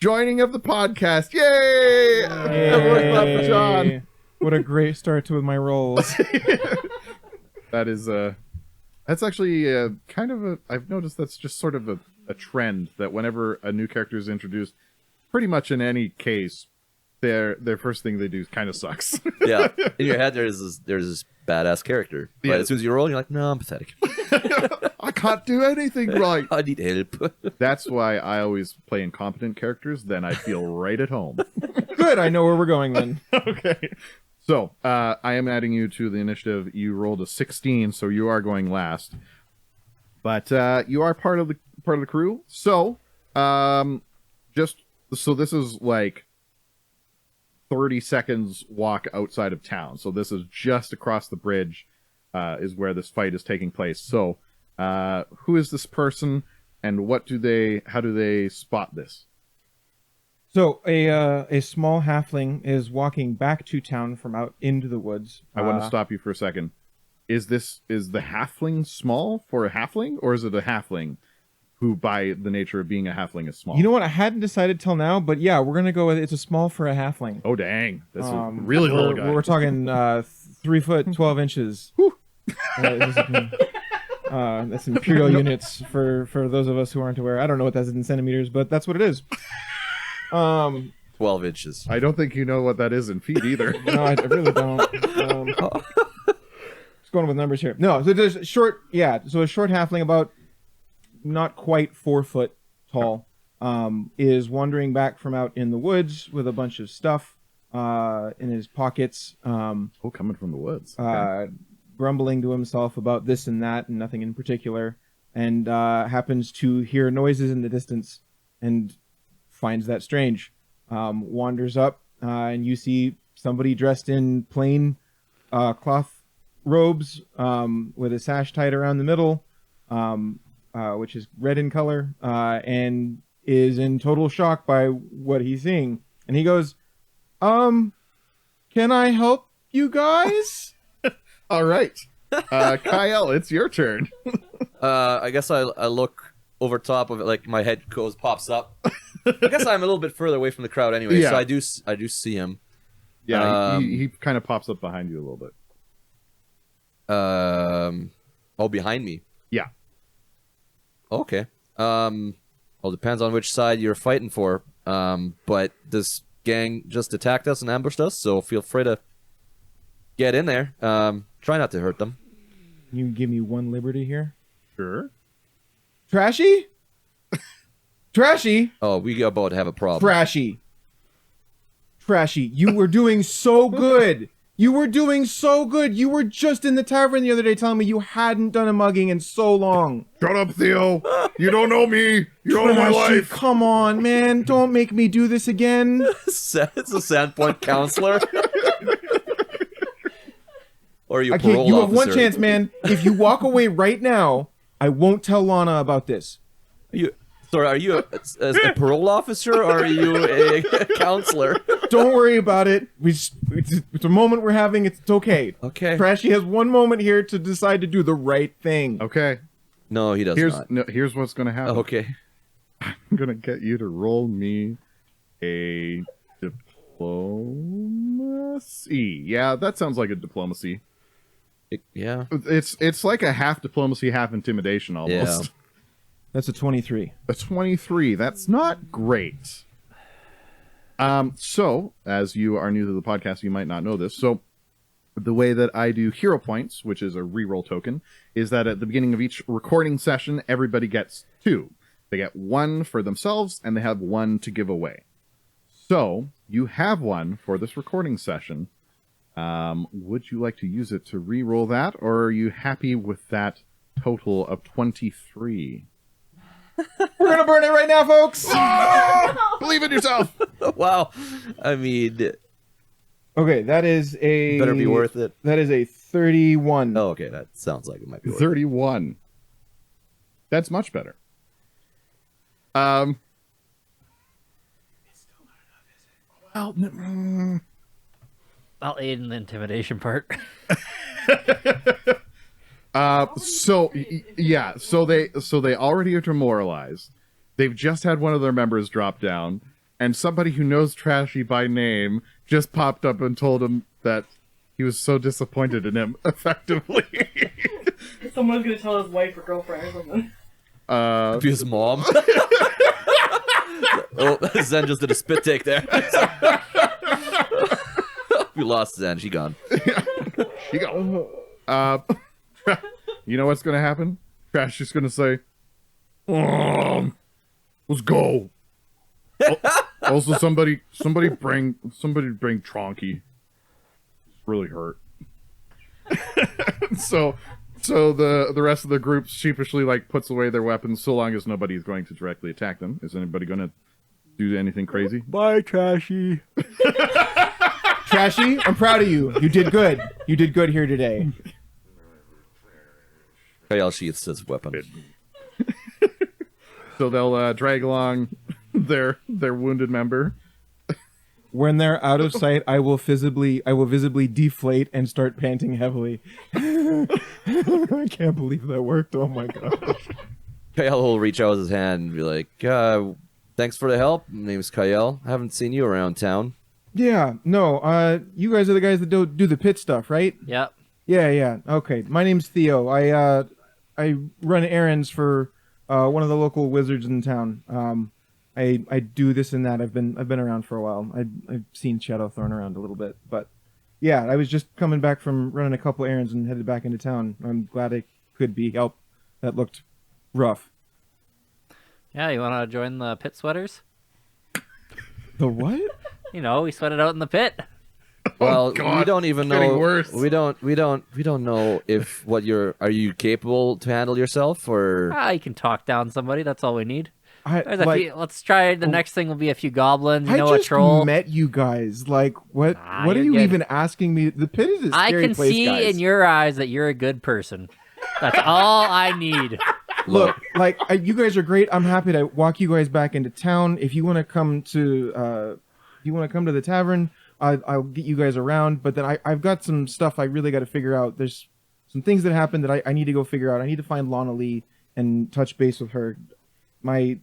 joining of the podcast. Yay! Everyone clap for Sean. What a great start to my rolls. That is that's actually kind of I've noticed that's just sort of a trend that whenever a new character is introduced, pretty much in any case, their first thing they do kind of sucks. Yeah. In your head, there's this badass character. But Yeah. as soon as you roll, you're like, no, I'm pathetic. I can't do anything right. I need help. That's why I always play incompetent characters. Then I feel right at home. Good, I know where we're going then. Okay. So, I am adding you to the initiative. You rolled a 16, so you are going last. But you are part of the crew. So, this is like 30 seconds walk outside of town. So this is just across the bridge, is where this fight is taking place. So, who is this person, and how do they spot this? So a small halfling is walking back to town from out into the woods. I want to stop you for a second. Is the halfling small for a halfling, or is it a halfling who, by the nature of being a halfling, is small? You know what? I hadn't decided till now, but yeah, we're gonna go with it's a small for a halfling. Oh dang, that's a really little guy. We're talking 3 foot 12 inches. That's imperial units for those of us who aren't aware. I don't know what that is in centimeters, but that's what it is. 12 inches. I don't think you know what that is in feet either. No, I really don't. Just going with numbers here. No, so there's a short halfling about not quite 4 foot tall, is wandering back from out in the woods with a bunch of stuff in his pockets. Coming from the woods. Okay. Grumbling to himself about this and that and nothing in particular, and happens to hear noises in the distance and finds that strange. Wanders up, and you see somebody dressed in plain cloth robes with a sash tied around the middle, which is red in color, and is in total shock by what he's seeing. And he goes, can I help you guys? All right. Kyle, it's your turn. I guess I look over top of it, like my head pops up. I guess I'm a little bit further away from the crowd anyway, Yeah. so I do see him. Yeah, he kind of pops up behind you a little bit. Behind me. Yeah. Okay. Well, depends on which side you're fighting for. But this gang just attacked us and ambushed us, so feel free to get in there. Try not to hurt them. You give me one liberty here. Sure. Trashy? Trashy? Oh, we about to have a problem. Trashy. Trashy, you were doing so good. You were doing so good. You were just in the tavern the other day telling me you hadn't done a mugging in so long. Shut up, Theo. You don't know me. You don't know my Trashy, life. come on, man. Don't make me do this again. It's a Sandpoint counselor. Or are you a I can't. parole You have one officer? chance, man. If you walk away right now, I won't tell Lana about this. Are you a parole officer or are you a counselor? Don't worry about it. It's a moment we're having. It's okay. Okay. Trashy has one moment here to decide to do the right thing. Okay. No, he does not. Here's what's going to happen. Okay. I'm going to get you to roll me a diplomacy. Yeah, that sounds like a diplomacy. Yeah. It's like a half diplomacy, half intimidation almost. Yeah. That's a 23. A 23. That's not great. So, as you are new to the podcast, you might not know this. So, the way that I do hero points, which is a reroll token, is that at the beginning of each recording session, everybody gets 2. They get 1 for themselves, and they have 1 to give away. So, you have 1 for this recording session. Would you like to use it to re-roll that, or are you happy with that total of 23? We're gonna burn it right now, folks. Believe in yourself. Wow. I mean, Okay, that is a better be worth it. That is a 31. Oh, okay. That sounds like it might be worth it. 31. That's much better. Well, I'll aid in the intimidation part. so they already are demoralized. They've just had one of their members drop down, and somebody who knows Trashy by name just popped up and told him that he was so disappointed in him, effectively. Someone's gonna tell his wife or girlfriend or something. Be his mom. Oh, Zen just did a spit take there. We lost Zen. She gone. You go. You know what's gonna happen? Trashy's gonna say, let's go. Also, somebody bring Tronky. It's really hurt. So the rest of the group sheepishly puts away their weapons, so long as nobody's going to directly attack them. Is anybody gonna do anything crazy? Bye, Trashy. Trashy, I'm proud of you. You did good. You did good here today. Kyle sheaths his weapon. So they'll drag along their wounded member. When they're out of sight, I will visibly deflate and start panting heavily. I can't believe that worked. Oh my gosh. Kyle will reach out his hand and be like, thanks for the help. My name's Kyle. I haven't seen you around town. Yeah, no, you guys are the guys that do the pit stuff, right? Yep. Yeah. Okay. My name's Theo. I I run errands for one of the local wizards in town. I do this and that. I've been around for a while. I've seen Shadowthorn around a little bit, but yeah, I was just coming back from running a couple errands and headed back into town. I'm glad I could be help. That looked rough. Yeah, you want to join the pit sweaters? The what? You know, we sweat it out in the pit. Well, God, we don't even it's getting know. worse. We don't know if are you capable to handle yourself or You can talk down somebody. That's all we need. There's a Like, few, let's try. The next thing will be a few goblins. You I know, a just troll. met you guys. Like, what? Nah, what are you're you good. even asking me? The pit is a I scary can place, see guys. in your eyes that you're a good person. That's all I need. Look, like you guys are great. I'm happy to walk you guys back into town. If you want to come to, the tavern, I'll get you guys around. But then I've got some stuff I really got to figure out. There's some things that happened that I need to go figure out. I need to find Lana Lee and touch base with her. My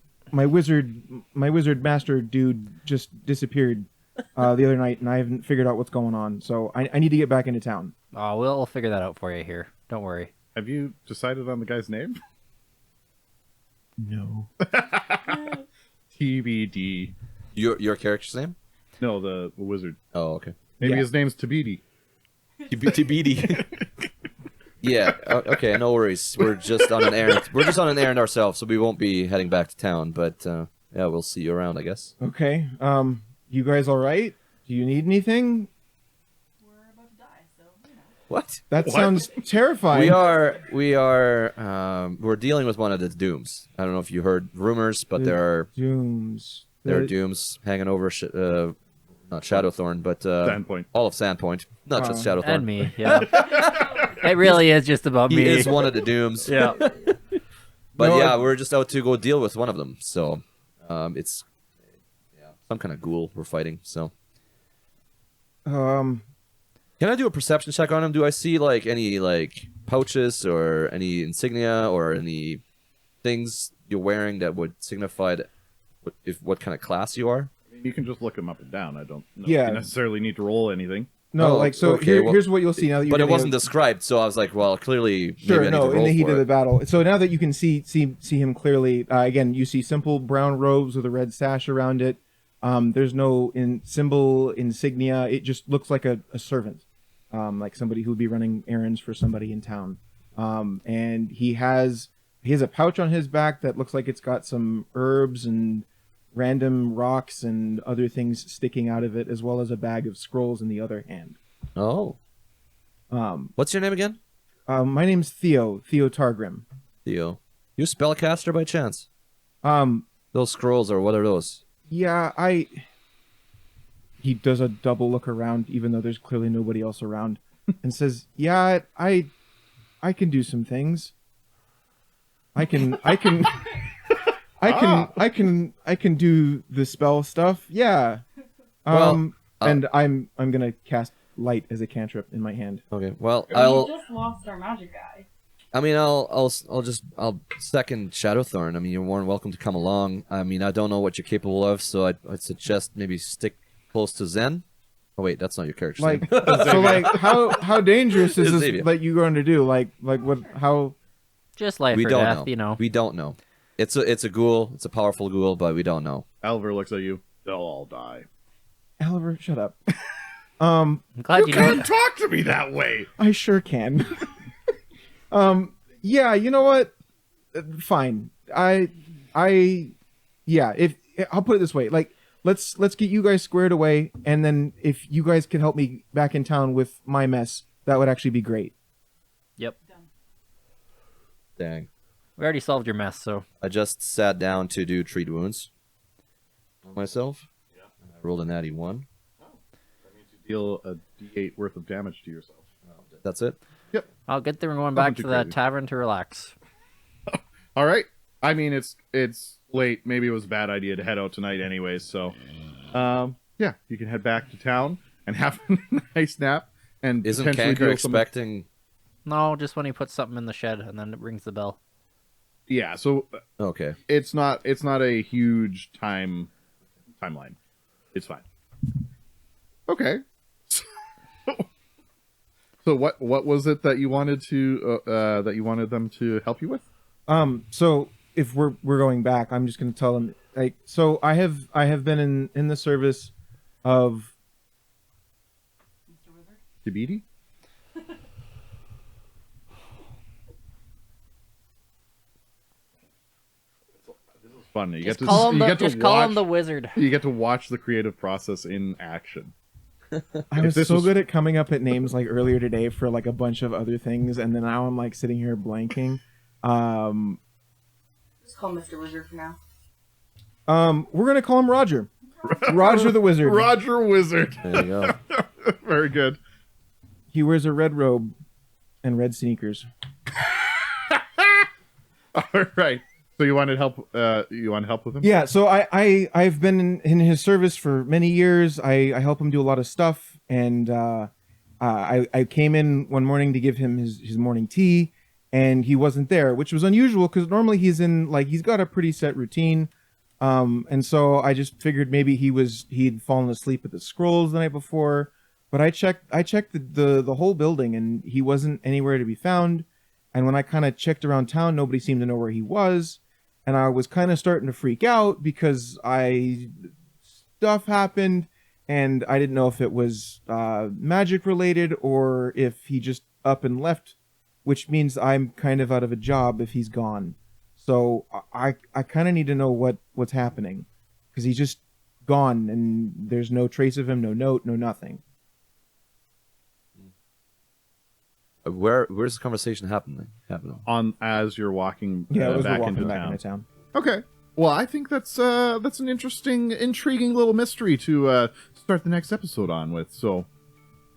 wizard master dude just disappeared the other night, and I haven't figured out what's going on. So I need to get back into town. Oh, we'll figure that out for you here. Don't worry. Have you decided on the guy's name? No. TBD. your character's name? No, the wizard. Oh, okay. Maybe Yeah. his name's Tabidi. TBD. Yeah. Okay. No worries. We're just on an errand. We're just on an errand ourselves, so we won't be heading back to town. But yeah, we'll see you around, I guess. Okay. You guys all right? Do you need anything? We're about to die, so you know. What? That What? sounds terrifying. We're dealing with one of the dooms. I don't know if you heard rumors, but there are Dooms. dooms hanging over not Shadowthorn, but Sandpoint. all of Sandpoint, not just Shadowthorn. And me, yeah. It really is just about He me. is one of the dooms. Yeah. But No, yeah, we're just out to go deal with one of them. So it's some kind of ghoul we're fighting. So Um. can I do a perception check on him? Do I see like any like pouches or any insignia or any things you're wearing that would signify what kind of class you are? I mean, you can just look him up and down. I don't know Yeah. if you necessarily need to roll anything. No, Oh, so okay, well- here's what you'll see now that you're But it getting wasn't described, so I was like, well, clearly Sure, maybe I need no, to in roll the heat for of the it. battle. So now that you can see him clearly, again, you see simple brown robes with a red sash around it. There's no symbol insignia. It just looks like a servant, like somebody who would be running errands for somebody in town. And he has a pouch on his back that looks like it's got some herbs and random rocks and other things sticking out of it, as well as a bag of scrolls in the other hand. Oh. What's your name again? My name's Theo Targrim. Theo. You a spellcaster by chance? Um, Those scrolls are what are those? Yeah, He does a double look around, even though there's clearly nobody else around, and says, "Yeah, I can do some things. I can do the spell stuff. Yeah. And I'm gonna cast light as a cantrip in my hand. Okay. Well, We just lost our magic guy. I mean, I'll second Shadowthorn. I mean, you're more than welcome to come along. I mean, I don't know what you're capable of, so I'd suggest maybe stick close to Zen. Oh wait, that's not your character. Like, so like, how dangerous is Xavier. this that you're going to do? Like what? How? Just life We or don't death, know. you know. We don't know. It's a ghoul. It's a powerful ghoul, but we don't know. Oliver looks at you. They'll all die. Oliver, shut up. I'm glad you know. talk to me that way. I sure can. Yeah, you know what? Fine. Yeah, if I'll put it this way, like let's get you guys squared away, and then if you guys can help me back in town with my mess, that would actually be great. Yep. Dang. We already solved your mess, so. I just sat down to do treat wounds on myself. Yeah. I rolled a natty 1. Deal a D8 worth of damage to yourself. That's it. I'll get there and going Nothing back to too the crazy. tavern to relax. All right. I mean, it's late. Maybe it was a bad idea to head out tonight, anyways. So, yeah, you can head back to town and have a nice nap. And Isn't potentially Kanker deal some- expecting? No, just when he puts something in the shed and then it rings the bell. Yeah. So Okay. it's not a huge timeline. It's fine. Okay. So what was it that you wanted them to help you with? So if we're going back, I'm just going to tell them, like, so I have been in the service of Mr. Wizard? Debiti? This is fun. You Just get to call him you the, get to just call him watch the wizard. you get to watch the creative process in action. I was this so was- good at coming up at names like earlier today for like a bunch of other things, and then now I'm like sitting here blanking. Just call him Mr. Wizard for now. We're gonna call him Roger. Roger the Wizard. Roger Wizard. There you go. Very good. He wears a red robe and red sneakers. All right. So you wanted help? You want help with him? Yeah, so I've been in his service for many years. I help him do a lot of stuff, and I came in one morning to give him his morning tea, and he wasn't there, which was unusual because normally he's got a pretty set routine, and so I just figured maybe he'd fallen asleep at the scrolls the night before, but I checked the whole building and he wasn't anywhere to be found, and when I kind of checked around town, nobody seemed to know where he was. And I was kind of starting to freak out because stuff happened, and I didn't know if it was magic related or if he just up and left, which means I'm kind of out of a job if he's gone. So I kind of need to know what's happening, because he's just gone and there's no trace of him, no note, no nothing. Where's the conversation happening? On as you're walking Yeah, it was back, walking into, back town. into town. Okay. Well, I think that's an interesting, intriguing little mystery to start the next episode on with. So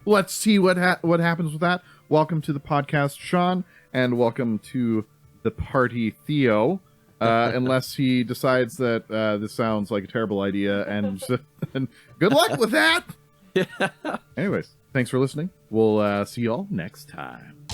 let's see what happens with that. Welcome to the podcast, Sean, and welcome to the party, Theo. Unless he decides that this sounds like a terrible idea, and good luck with that. Yeah. Anyways, thanks for listening. We'll see you all next time.